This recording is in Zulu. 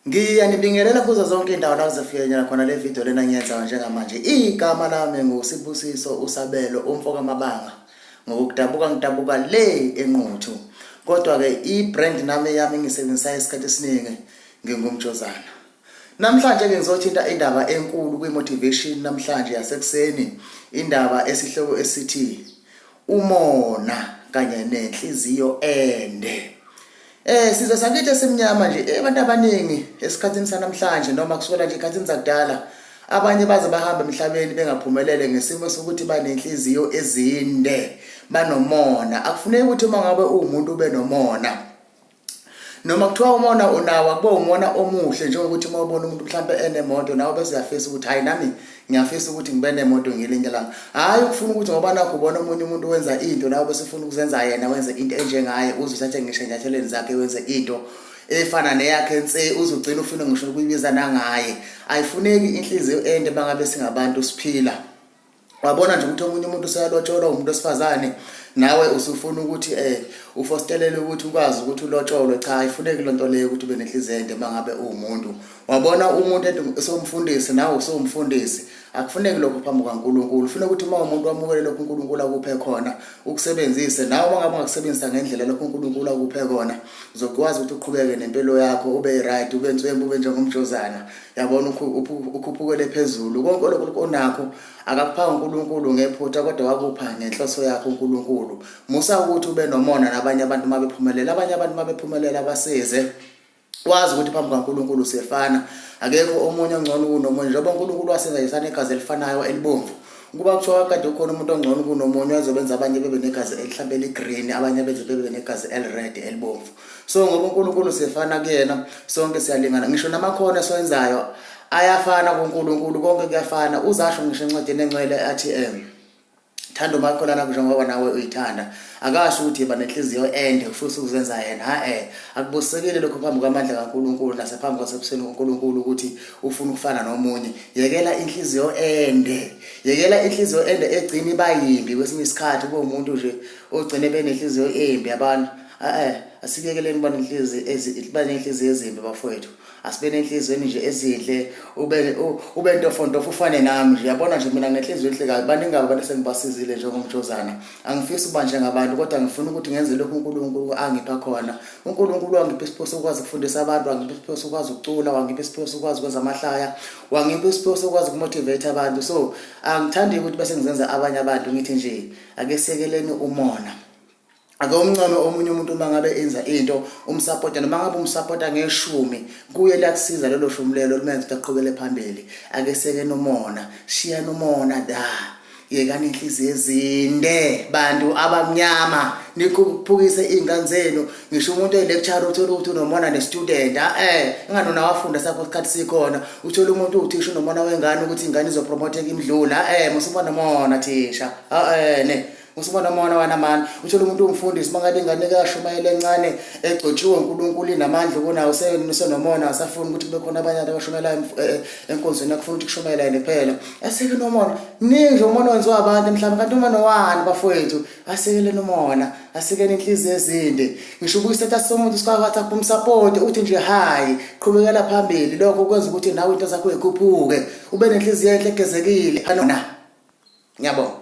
Ngiyanibingelela kuzo zonke indawo la kuzofikela khona le video lena ngiyenza njengamanje. Igama lami nguSibusiso Usabelo umfoka mabanga. Ngokudabuka ngidabuka le enquthu. Kodwa ke ibrand nami yami ngisebenzisa isikhathi esiningi ngingumjozana. Namhlanje ngizothinta indaba enkulu kwi-motivation namhlanje yasekuseni, indaba esihloko esithi umona kanye nenhliziyo ende. Size sangithi esimnyama nje abantu abaningi esikhathini sanamhlanje noma kusukela nje ekhathini zakudala abanye baze bahamba emhlabeni bengaphumelele ngesimo sokuthi banenhliziyo ezinde, banomona. Akufuneki ukuthi uma ngabe umuntu ube nomona, noma kuthiwa umona unawo akube umona omuhle njengokuthi uma ubona umuntu mhlawumbe enemoto nawe bese uyafisa ukuthi hayi nami ngiyafisa ukuthi ngibe nemoto ngelinye ilanga. Hayi ukufuna ukuthi ngoba nakho ubona omunye umuntu wenza into nawe bese ufuna ukuzenza yena wenze into enjengaye, uzuthathe ngisho enyathelweni zakhe wenze into efana neyakhe ense, uzugcina ufuna ngisho ukuyibiza nangaye. Ayifuneki inhliziyo ende bangabe singabantu siphila. Wabona nje ukuthi omunye umuntu useyalotsholwa umuntu osifazane, nawe usufuna ukuthi ufostelele ukuthi ukwazi ukuthi ulotsholwe. Cha, ayifuneki lonto leyo ukuthi ube nenhliziyo ende mangabe umuntu. Wabona umuntu esomfundisi nawe usomfundisi, akufuneki lokho phambi kaNkulunkulu. Ufuna ukuthi uma umuntu wamukele lokho uNkulunkulu akuphe khona ukusebenzise, nawe mangabe ungakusebenzisa ngendlela lokho uNkulunkulu akuphe khona, uzokwazi ukuthi uqhubeke nempilo yakho, ube right, ube nswembu, ube njengomjozana. Yabona ukhuphukele phezulu. Konke lokho onakho akakupha uNkulunkulu ngephutha, kodwa wakupha ngenhloso yakho uNkulunkulu. Musa ukuthi ube nomona nabanye abantu mabephumelela, abanye abantu mabephumelela basize. Wazi ukuthi phambi kaNkulunkulu siyefana, akekho omunye ongcono kunomunye. Njengoba uNkulunkulu wasenza isana igazi elifanayo elibomvu, kuba kuthiwa kade ukhona umuntu ongcono kunomunye wazobenza abanye bebe negazi elihlamba eligreen, abanye benze bebe negazi elired elibomvu. So ngoba uNkulunkulu siyefana kuyena, sonke siyalingana. Ngisho namakhono esiwenzayo ayafana kuNkulunkulu, konke kuyafana. Uzasho ngisho encwadini engcwele athi thanda umakholana njengoba nawe uyithanda. Akasho ukuthi yiba nenhliziyo ende futhi ukuzenza yena. Akubusekile lokho phambi kwamandla kaNkulunkulu nasephambi kwasebusweni kaNkulunkulu ukuthi ufuna ukufana nomunye. Yekela inhliziyo ende. Yekela inhliziyo ende egcina ibayimbi kwesinye isikhathi kumuntu nje ogcine benenhliziyo embi abantu. Asikekeleni banenhliziyo ezimbi bafowethu. Asibe nenhliziyo nje ezinhle, ube ntofontofo ufane nami nje. Yabona nje mina nginenhliziyo enhle kabi, baningi abantu sengibasizile njengomjozana. Angifisi ukuba njengabantu, kodwa ngifuna ukuthi ngenze lokho uNkulunkulu angipha khona. uNkulunkulu wangipha isipho sokwazi ukufundisa abantu, wangipha isipho sokwazi ukucula, wangipha isipho sokwazi ukwenza amahlaya, wangipha isipho sokwazi ukumotivate abantu. So angithandi ukuthi bese ngizenza abanye abantu, ngithi nje ake siyekeleni umona. Ake umncane omunye umuntu mangabe enza into umsupporta, noma ngabe umsupporta nge10 kuye la kusiza lelo shumi lelo limenze ukuthi aqhubele phambili. Ake seke nomona, shiya nomona da. Yekani inhliziyo ezinde bantu abamnyama, nikhuphukise ingane zenu. Ngisho umuntu electure uthola ukuthi unomona ne-student enganona wafunda sakho isikhathi sikhona, uthola umuntu uthisha unomona wengane ukuthi ingane izopromoteka imdlula. Musubona mona thisha usibona mona wanamani. Uthola umuntu umfundisi mangabe ingane kashumayela encane egcotshiwe uNkulunkulu inamandla kunawo senomona, asafuna ukuthi kube khona abanye abashumayela enkonzweni akufuna ukuthi kushumayela yena kuphela. Aseke nomona ninje umona wenziwa abantu emhlabeni, kanti umona wani bafowethu. Asekele nomona, asekele inhliziyo ezinde. Ngisho ukuyisithatha somuntu sikwazi ukumsupport uthi nje hayi qhubekela phambili. Lokho kwenza ukuthi nawe into zakho ikhuphuke, ube nenhliziyo enhle egezekile. Ngiyabonga.